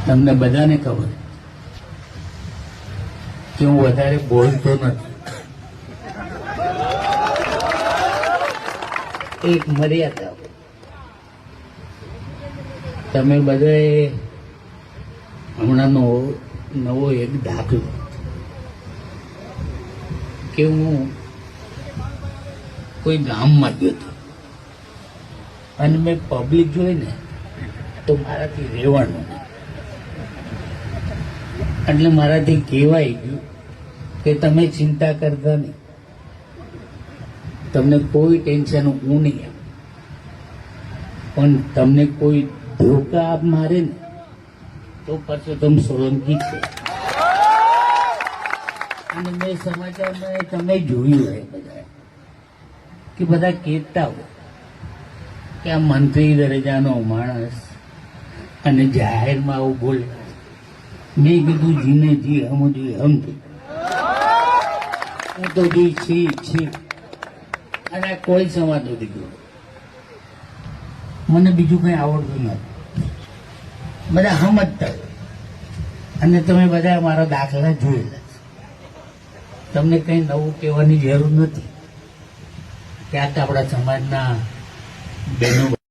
તમને બધાને ખબર કે હું વધારે બોલતો નથી. એક મર્યાદા. તમે બધાએ હમણાં નવો એક દાખલો કે હું કોઈ ગામમાં ગયો હતો અને મેં પબ્લિક જોઈ ને તો મારાથી રહેવાનું નહીં. એટલે મારાથી કહેવાય ગયું કે તમે ચિંતા કરતા નહીં, તમને કોઈ ટેન્શન હું નહીં આપું, પણ તમને કોઈ ધોકા આપ મારે ને તો પરસોત્તમ સોલંકી છે. અને મેં સમાચારમાં તમે જોયું હોય બધા કે બધા કહેતા હોય કે આ મંત્રી દરજાનો માણસ અને જાહેરમાં આવું બોલે. મેં કીધું જીને જી સમજ્યું સમજ્યું, હું તો જી છી અને કોઈ સમાજ નથી ગયો. મને બીજું કંઈ આવડતું નથી. બધા સમજતા હોય અને તમે બધા મારા દાખલા જોયેલા છે. તમને કંઈ નવું કહેવાની જરૂર નથી કે આ તો આપણા સમાજના બહેનો